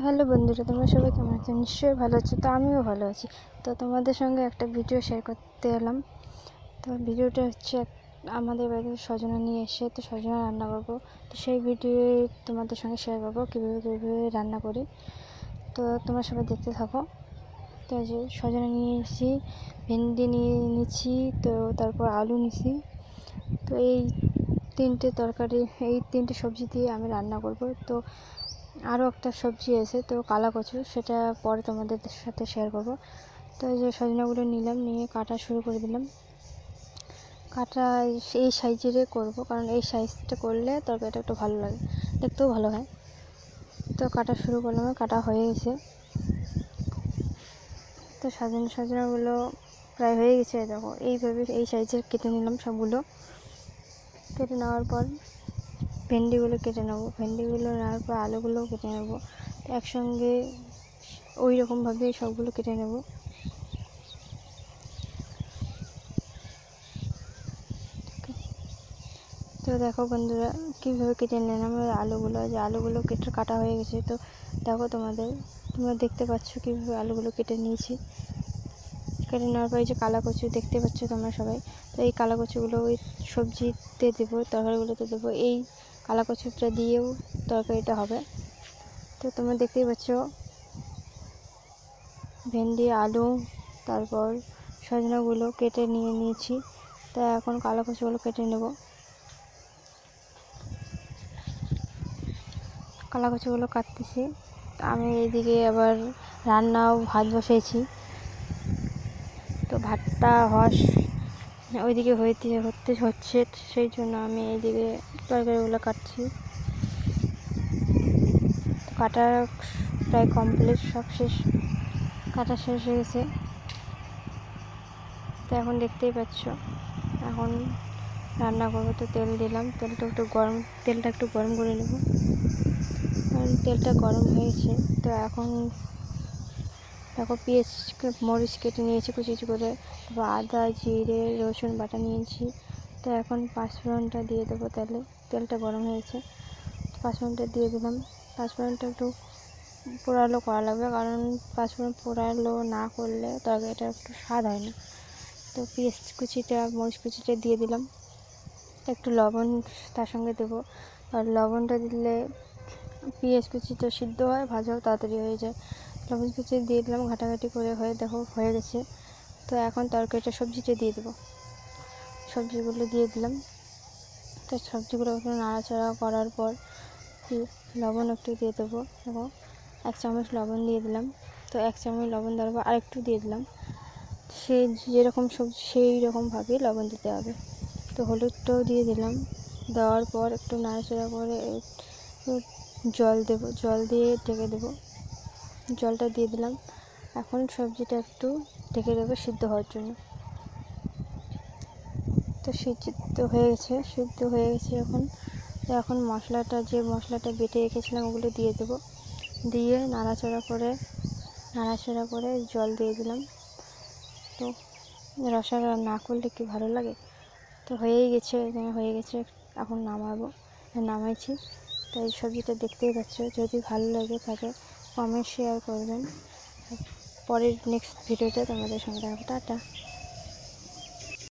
Hello বন্ধুরা, তোমরা সবাই কেমন আছো? নিশ্চয়ই ভালো আছো। তো আমিও ভালো আছি। তো তোমাদের সঙ্গে একটা ভিডিও শেয়ার করতে এলাম। তো ভিডিওটা হচ্ছে আমাদের বাড়িতে সজনা নিয়ে এসে তো সজনা রান্না করবো। তো সেই ভিডিও তোমাদের সঙ্গে শেয়ার করবো কীভাবে রান্না করি। তো তোমরা সবাই দেখতে থাকো। তো যে সজনা নিয়ে এসেছি, ভেন্ডি নিয়ে নিচ্ছি, তো তারপর আলু নিচ্ছি। তো এই তিনটে সবজি দিয়ে আমি রান্না করব। তো আরও একটা সবজি আছে, তো কালা কচু, সেটা পরে তোমাদের সাথে শেয়ার করব। তো এই যে সজনাগুলো নিলাম, নিয়ে কাটা শুরু করে দিলাম। কাটা এই সাইজেরই করব, কারণ এই সাইজটা করলে তরকারিটা একটু ভালো লাগে, দেখতেও ভালো হয়। তো কাটা শুরু করলাম, কাটা হয়ে গেছে। তো সজনাগুলো প্রায় হয়ে গেছে। দেখো এইভাবে এই সাইজের কেটে নিলাম সবগুলো। কেটে নেওয়ার পর ভেন্ডিগুলো কেটে নেবো, ভেন্ডিগুলো নেওয়ার পর আলুগুলোও কেটে নেবো। একসঙ্গে ওই রকমভাবে সবগুলো কেটে নেব। তো দেখো বন্ধুরা, কীভাবে কেটে নিলাম আলুগুলো কেটে কাটা হয়ে গেছে। তো দেখো তোমরা দেখতে পাচ্ছ কীভাবে আলুগুলো কেটে নিয়েছি। কেটে নেওয়ার পর এই যে কালা কচু দেখতে পাচ্ছ তোমরা সবাই। তো এই কালা কচুগুলো ওই সবজিতে দেবো, তরকারিগুলোতে দেবো। এই কালা কচুটা দিয়েও তরকারিটা হবে। তো তোমরা দেখতেই পাচ্ছ ভেন্ডি, আলু, তারপর সজনাগুলো কেটে নিয়েছি। তা এখন কালো কচুগুলো কেটে নেব। কালো কচুগুলো কাটতেছি। আমি এইদিকে আবার ভাত বসিয়েছি। তো ভাতটা ওইদিকে হচ্ছে, সেই জন্য আমি এইদিকে তরকারিগুলো কাটছি। কাটা প্রায় কমপ্লিট, সব শেষ, কাটা শেষ হয়ে গেছে। তো এখন দেখতেই পাচ্ছ এখন রান্না করবো। তো তেল দিলাম, তেলটা একটু গরম করে নেব। কারণ তেলটা গরম হয়েছে। তো এখন দেখো পেঁয়াজ মরিচ কেটে নিয়েছি কুচি করে, তারপর আদা, জিরে, রসুন বাটা নিয়েছি। তো এখন পাঁচফোড়নটা দিয়ে দেবো তেলটা গরম হয়েছে। পাঁচফোড়নটা দিয়ে দিলাম। পাঁচফোড়নটা একটু পোড়ালো করা লাগবে, কারণ পাঁচফোড়ন পোড়ালো না করলে তরকারিটা একটু স্বাদ হয় না। তো পেঁয়াজ কুচিটা, মরিচ কুচিটা দিয়ে দিলাম। একটু লবণ তার সঙ্গে দেবো, আর লবণটা দিলে পেঁয়াজ কুচিটা সিদ্ধ হয়, ভাজাও তাড়াতাড়ি হয়ে যায়। লবণ কুচি দিয়ে দিলাম, ঘাটাঘাটি করে হয়ে গেছে। তো এখন তরকারিটা সবজিটা দিয়ে দেবো। সবজিগুলো দিয়ে দিলাম। তো সবজিগুলো একটু নাড়াচাড়া করার পর লবণ একটু দিয়ে দেবো। এবং 1 চামচ লবণ দিয়ে দিলাম। তো 1 চামচ লবণ দেওয়ার পর আরেকটু দিয়ে দিলাম। যেরকম সবজি সেই রকমভাবে লবণ দিতে হবে। তো হলুদটাও দিয়ে দিলাম। দেওয়ার পর একটু নাড়াচাড়া করে জল দিয়ে ঢেকে দেবো। জলটা দিয়ে দিলাম। এখন সবজিটা একটু ঢেকে দেবো সিদ্ধ হওয়ার জন্য। তো সিদ্ধ হয়ে গেছে এখন যে মশলাটা বেটে রেখেছিলাম ওগুলো দিয়ে দেবো। দিয়ে নাড়াচাড়া করে জল দিয়ে দিলাম। তো রসা না করলে কি ভালো লাগে। তো হয়ে গেছে, এখন নামাইছি। তো এই সবজিটা দেখতেই পাচ্ছ। যদি ভালো লাগে থাকে কমেন্ট শেয়ার করবেন। পরের নেক্সট ভিডিওতে তোমাদের সঙ্গে দেখাবো। টাটা।